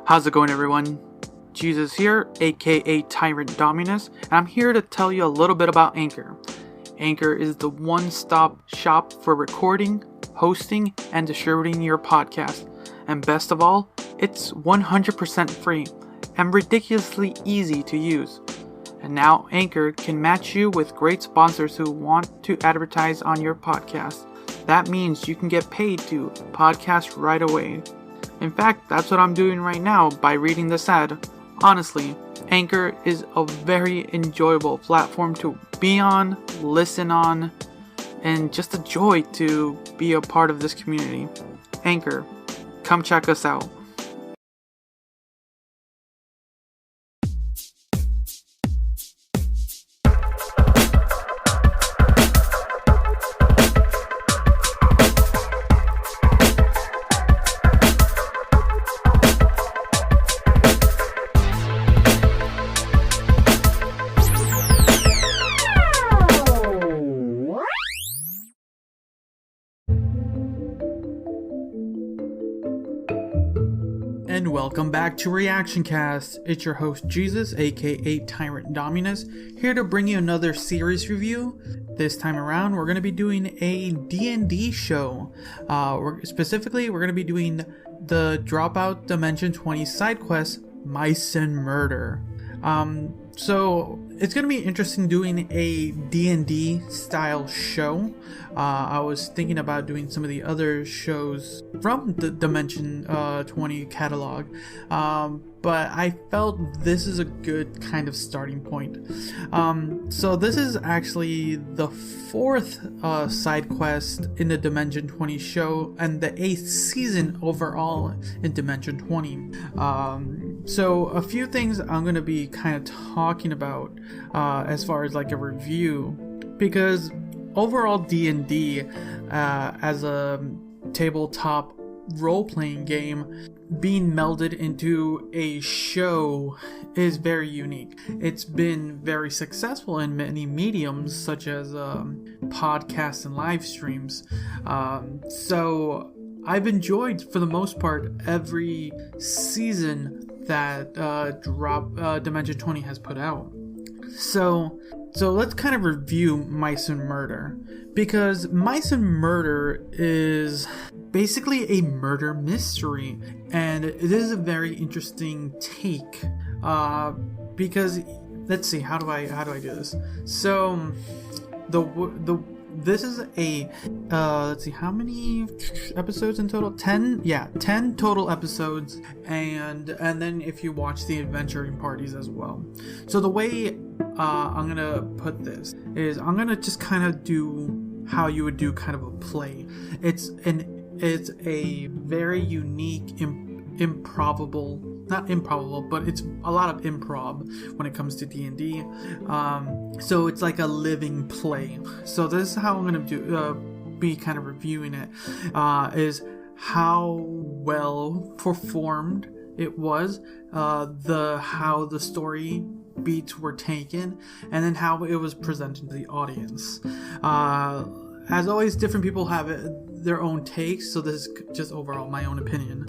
How's it going, everyone? Jesus here, aka Tyrant Dominus, and I'm here to tell you a little bit about Anchor. Anchor is the one-stop shop for recording, hosting, and distributing your podcast. And best of all, it's 100% free and ridiculously easy to use. And now Anchor can match you with great sponsors who want to advertise on your podcast. That means you can get paid to podcast right away. In fact, that's what I'm doing right now by reading this ad. Honestly, Anchor is a very enjoyable platform to be on, listen on, and just a joy to be a part of this community. Anchor, come check us out. And welcome back to Reactioncast. It's your host Jesus, aka Tyrant Dominus, here to bring you another series review. This time around, we're going to be doing a D&D show. We're going to be doing the Dropout Dimension 20 side quest, Mice and Murder. So it's going to be interesting doing a D&D style show. I was thinking about doing some of the other shows from the Dimension 20 catalog, but I felt this is a good kind of starting point. So this is actually the fourth side quest in the Dimension 20 show and the 8th season overall in Dimension 20. So a few things I'm going to be kind of talking about as far as like a review, because overall D&D as a tabletop role-playing game being melded into a show is very unique. It's been very successful in many mediums such as podcasts and live streams. So I've enjoyed, for the most part, every season that Dimension 20 has put out. So let's kind of review Mice and Murder, because Mice and Murder is basically a murder mystery, and it is a very interesting take. Because let's see, how do I do this? So this is a let's see, how many episodes in total? 10 total episodes, and then if you watch the adventuring parties as well. So the way I'm gonna put this is I'm gonna just kind of do how you would do kind of a play. It's a very unique, not improbable, but it's a lot of improv when it comes to D&D. So it's like a living play. So this is how I'm going to be kind of reviewing it, is how well performed it was, how the story beats were taken, and then how it was presented to the audience. As always, different people have their own takes, so this is just overall my own opinion.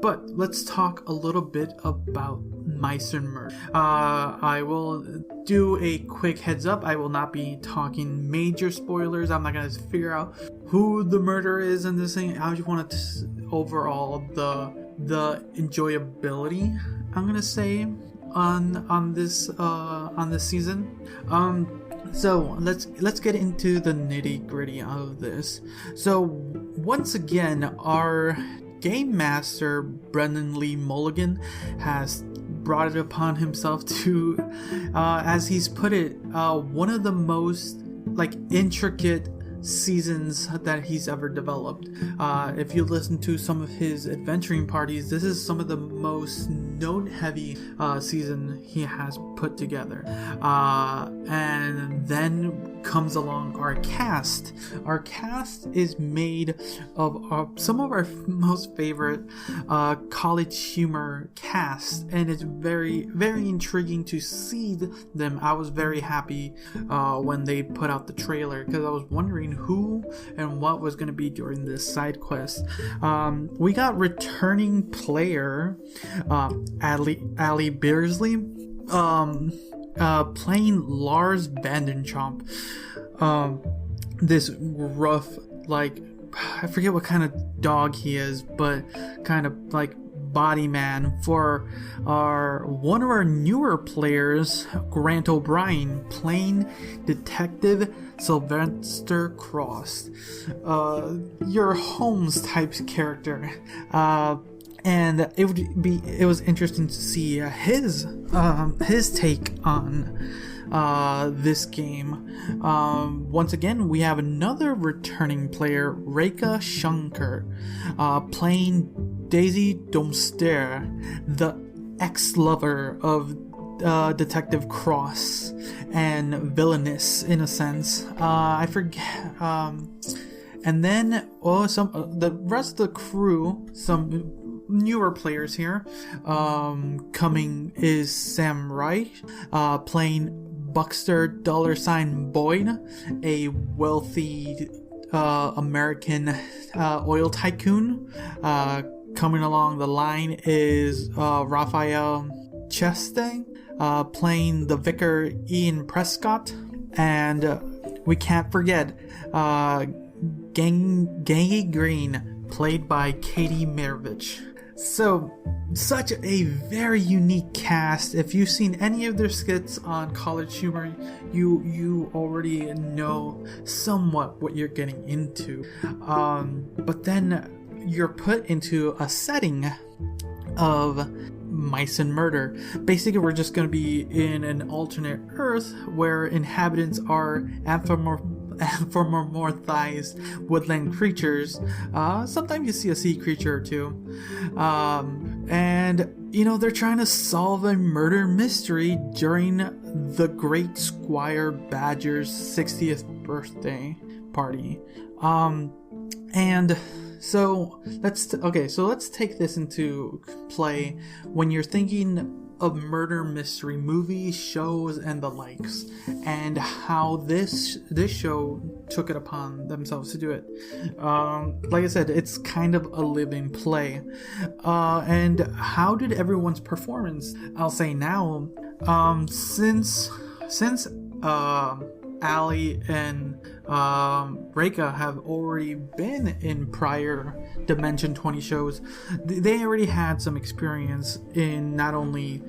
But let's talk a little bit about Mice and Murder. I will do a quick heads up. I will not be talking major spoilers. I'm not going to figure out who the murderer is in this thing. I just want to overall the enjoyability, I'm going to say, on this season. So let's get into the nitty-gritty of this. So once again, our Game Master Brendan Lee Mulligan has brought it upon himself to, as he's put it, one of the most intricate seasons that he's ever developed. If you listen to some of his adventuring parties, this is some of the most note-heavy season he has put together. And then comes along our cast. Our cast is made of some of our most favorite college humor cast, and it's very, very intriguing to see them. I was very happy when they put out the trailer, because I was wondering wondering who and what was going to be during this side quest. We got returning player Ali Beersley playing Lars Vandenchomp. This rough, like, I forget what kind of dog he is, but kind of like body man for one of our newer players, Grant O'Brien, playing Detective Sylvester Cross, your Holmes type character, and it was interesting to see his take on this game. Once again, we have another returning player, Reika Shankar, playing Daisy Domster, the ex-lover of Detective Cross and villainous in a sense. I forget. And then the rest of the crew, some newer players here. Coming is Sam Wright, playing Buckster $Boyd, a wealthy American oil tycoon. Coming along the line is Raphael Cheste, playing the vicar Ian Prescott, and we can't forget Gangy Green, played by Katie Mirovich. So, such a very unique cast. If you've seen any of their skits on College Humor, you already know somewhat what you're getting into. But then you're put into a setting of mice and murder. Basically, we're just going to be in an alternate Earth where inhabitants are anthropomorphized woodland creatures. Sometimes you see a sea creature or two. And, they're trying to solve a murder mystery during the Great Squire Badger's 60th birthday party. So let's take this into play when you're thinking of murder mystery movies, shows, and the likes, and how this show took it upon themselves to do it. Like I said, it's kind of a living play. And how did everyone's performance? I'll say now, since Ali and Reika have already been in prior Dimension 20 shows, they already had some experience in not only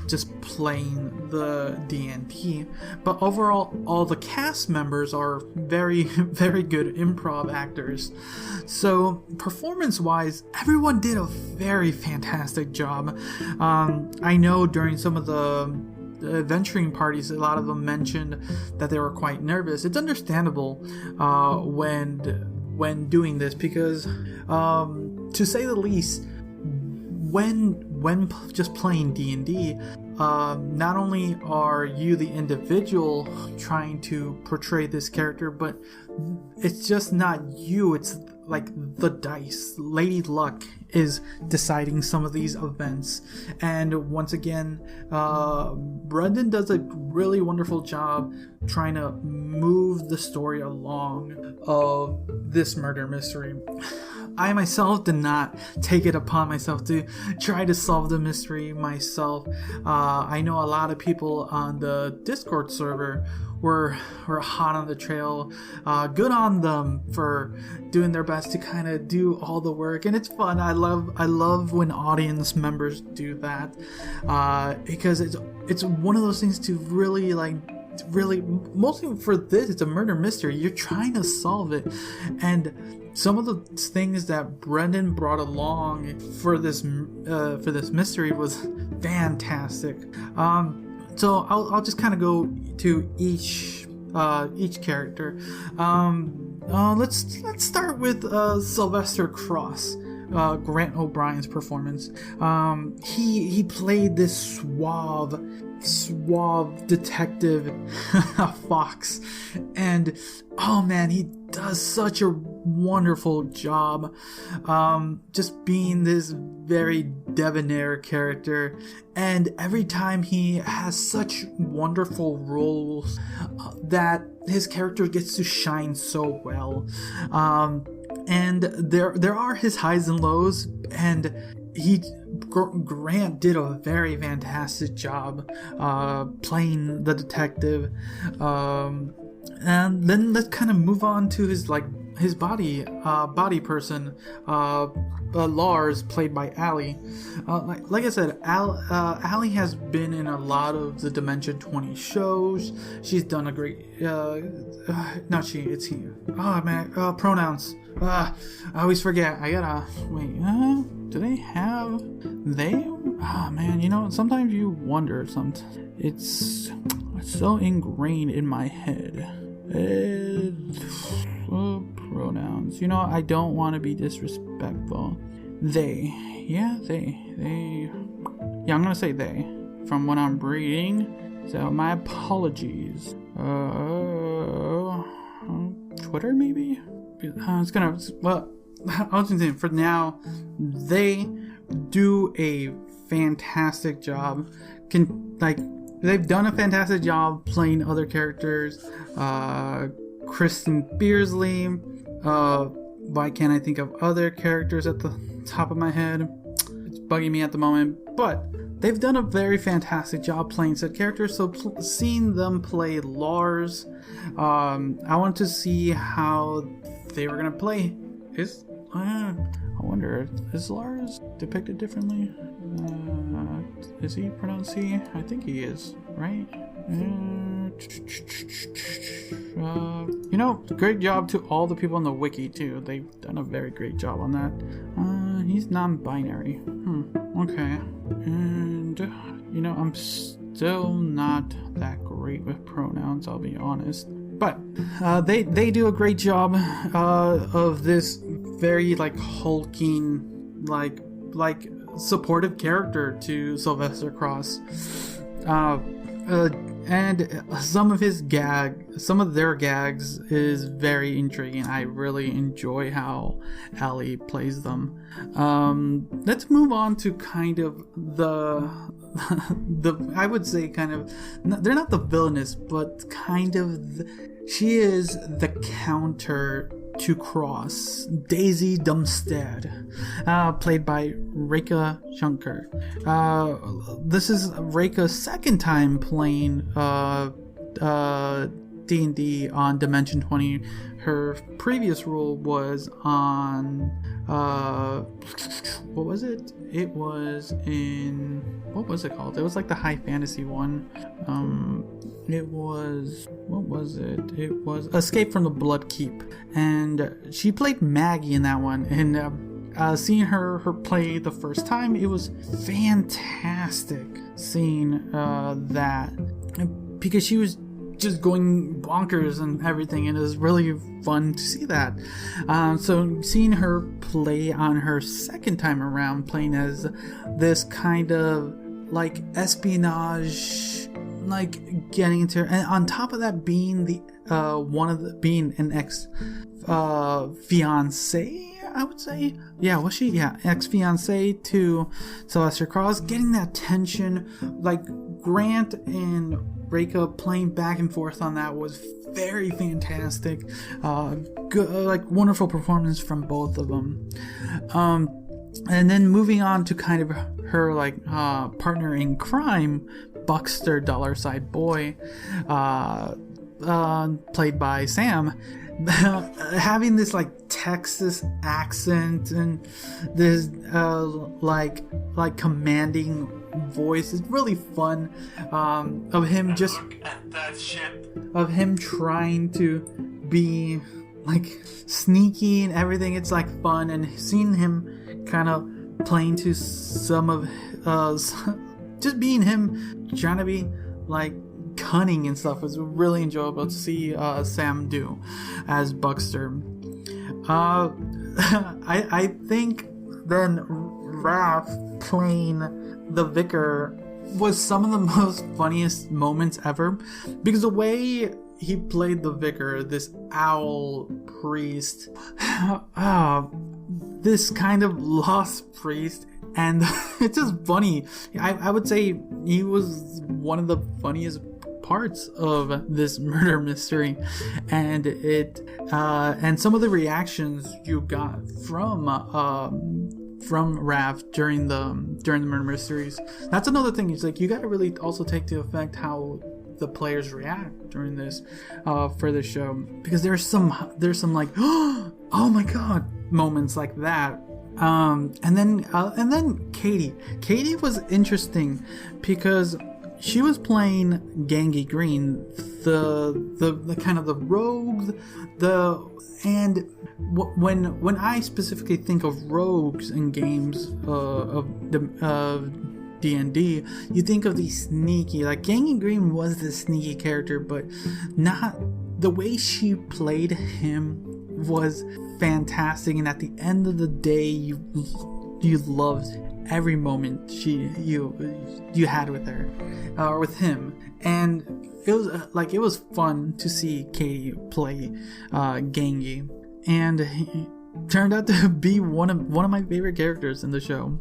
just playing the D&D, but overall all the cast members are very, very good improv actors. So performance-wise, everyone did a very fantastic job. I know during some of the adventuring parties, a lot of them mentioned that they were quite nervous. It's understandable when doing this, because to say the least, when just playing D&D, not only are you the individual trying to portray this character, but it's just not you, it's like the dice. Lady Luck is deciding some of these events, and once again, Brendan does a really wonderful job trying to move the story along of this murder mystery. I myself did not take it upon myself to try to solve the mystery myself. I know a lot of people on the Discord server were hot on the trail. Good on them for doing their best to kind of do all the work, and it's fun. I love when audience members do that, because it's one of those things to really mostly for this, it's a murder mystery. You're trying to solve it, and some of the things that Brendan brought along for this mystery was fantastic. So I'll just kind of go to each character. Let's start with Sylvester Cross, Grant O'Brien's performance. He played this suave, suave detective Fox, and oh man, he does such a wonderful job just being this very debonair character, and every time he has such wonderful roles that his character gets to shine so well. And there are his highs and lows, and Grant did a very fantastic job playing the detective. And then let's kind of move on to his body person, Lars, played by Allie. Like I said, Allie has been in a lot of the Dimension 20 shows. She's done a great not she, it's he. Oh man, pronouns. I always forget. I gotta wait. Do they have they? Ah man, sometimes you wonder. It's so ingrained in my head. Pronouns. I don't want to be disrespectful. They. Yeah, they. Yeah, I'm gonna say they from what I'm reading. So my apologies. Twitter maybe? I was gonna say for now, they do a fantastic job. They've done a fantastic job playing other characters. Kristen Beersley. Why can't I think of other characters at the top of my head? It's bugging me at the moment, but they've done a very fantastic job playing said characters. So seeing them play Lars, I wanted to see how they were gonna play. I wonder, is Lars depicted differently? Is he pronounced he? I think he is, right? Great job to all the people on the wiki too. They've done a very great job on that. He's non-binary. Okay. And I'm still not that great with pronouns, I'll be honest. But they do a great job of this very hulking, supportive character to Sylvester Cross. And some of their gags is very intriguing. I really enjoy how Allie plays them. Let's move on to kind of the I would say kind of, they're not the villainous, but kind of she is the counter to Cross, Daisy Dumstead, played by Rekha Shankar. This is Rekha's second time playing D&D on Dimension 20. Her previous role was on what was it? It was in, what was it called? It was like the high fantasy one. It was, what was it? It was Escape from the Blood Keep, and she played Maggie in that one. And seeing her play the first time, it was fantastic seeing that, because she was just going bonkers and everything, and it was really fun to see that. So seeing her play on her second time around, playing as this kind of espionage, getting into, and on top of that being being an ex fiance, I would say. Yeah, was she? Yeah, ex-fiance to Sylvester Cross, getting that tension, Grant and Rekha playing back and forth on that was very fantastic. Good, wonderful performance from both of them. And then moving on to kind of her partner in crime, Buckster Dollarside Boy, played by Sam, having this Texas accent and this commanding voice is really fun. Of him just of him trying to be sneaky and everything. It's fun, and seeing him kind of playing to some of just being him trying to be cunning and stuff was really enjoyable to see Sam do as Buckster. I think then Raph playing the vicar was some of the most funniest moments ever, because the way he played the vicar, this owl priest, this kind of lost priest, and it's just funny. I would say he was one of the funniest parts of this murder mystery, and and some of the reactions you got from Rav during the murder mysteries. That's another thing. It's like you got to really also take into effect how the players react during this for this show, because there's some like oh my god moments like that. And then Katie was interesting because she was playing Gangy Green, the kind of the rogue, and when I specifically think of rogues in games of D&D, you think of these sneaky, like Gangy Green was the sneaky character, but not the way she played him was fantastic, and at the end of the day, you loved every moment you had with her or with him, and it was fun to see Katie play Gangy, and he turned out to be one of my favorite characters in the show.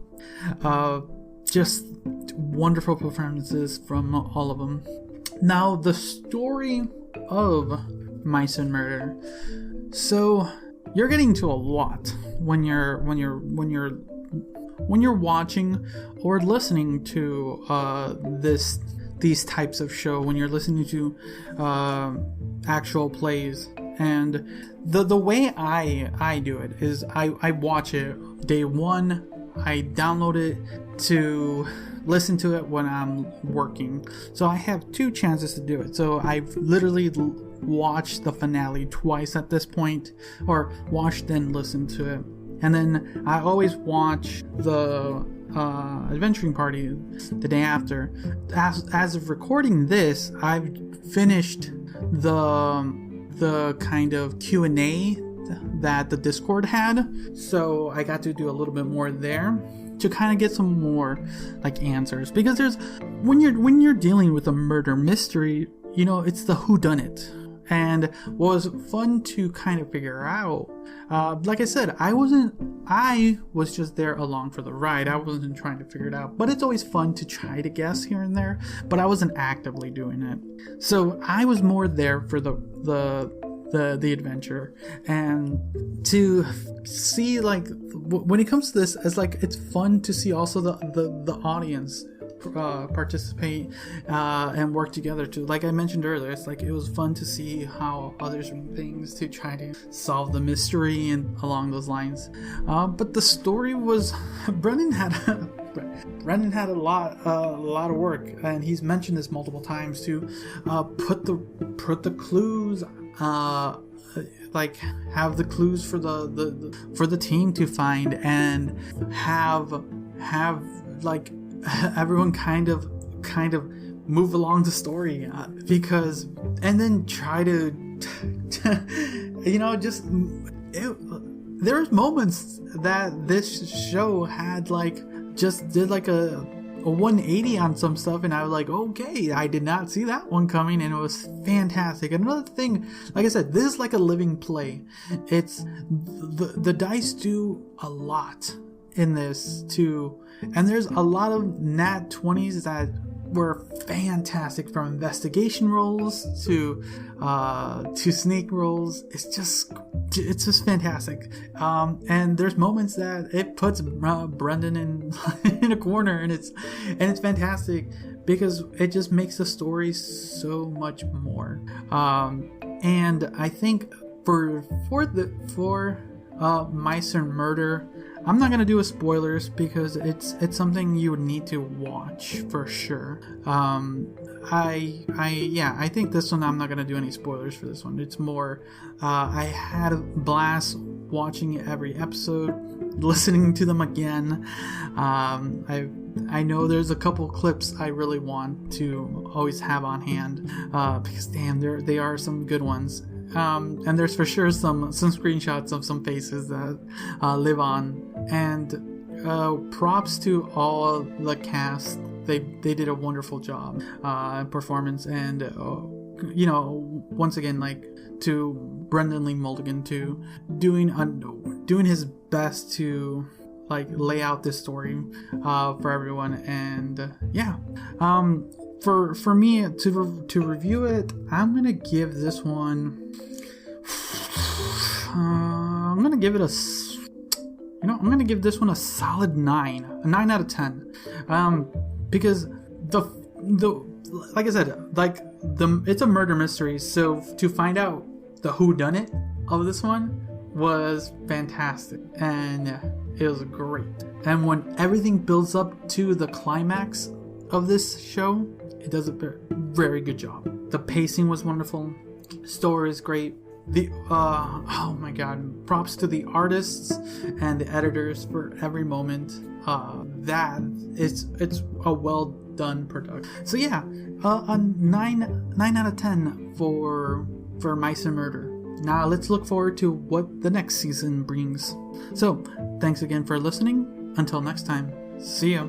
Just wonderful performances from all of them. Now, the story of Mice and Murder. So you're getting to a lot when you're watching or listening to these types of show, when you're listening to actual plays. And the way I do it is I watch it day one. I download it to listen to it when I'm working. So I have two chances to do it. So I've literally watched the finale twice at this point, or watched then listen to it. And then I always watch the adventuring party the day after. As of recording this, I've finished the kind of Q&A that the Discord had, so I got to do a little bit more there to kind of get some more like answers, because there's when you're dealing with a murder mystery, it's the whodunit. And what was fun to kind of figure out, like I said, I was just there along for the ride. I wasn't trying to figure it out, but it's always fun to try to guess here and there, but I wasn't actively doing it. So I was more there for the adventure, and to see, like, when it comes to this, it's fun to see also the audience participate and work together too. Like I mentioned earlier, it was fun to see how others do things to try to solve the mystery and along those lines. But the story was Brendan had a lot of work, and he's mentioned this multiple times, to put the clues, have the clues for the team to find, and have like everyone kind of move along the story, because, and then try to there's moments that this show had just did a 180 on some stuff, and I was like, okay, I did not see that one coming, and it was fantastic. Another thing, like I said, this is like a living play. It's the dice do a lot in this too, and there's a lot of nat 20s that were fantastic, from investigation rolls to sneak rolls. It's just fantastic. And there's moments that it puts Brendan in a corner, and it's fantastic, because it just makes the story so much more. And I think for Mice and Murder, I'm not gonna do a spoilers, because it's something you would need to watch for sure. I think this one, I'm not gonna do any spoilers for this one. It's more, I had a blast watching every episode, listening to them again. I know there's a couple clips I really want to always have on hand, because damn, they are some good ones. And there's for sure some screenshots of some faces that live on. And props to all the cast they did a wonderful job performance, and you know, once again, like, to Brendan Lee Mulligan to doing his best to like lay out this story for everyone. And yeah, for me to review it, I'm gonna give this one I'm gonna give this one a solid 9 out of 10, because the like I said, like, it's a murder mystery, so to find out the whodunit of this one was fantastic, and it was great. And when everything builds up to the climax of this show, it does a very good job. The pacing was wonderful, story is great. Oh my god, props to the artists and the editors for every moment. That it's a well done production. So yeah, a 9 out of 10 for Mice and Murder. Now let's look forward to what the next season brings. So thanks again for listening. Until next time, see ya.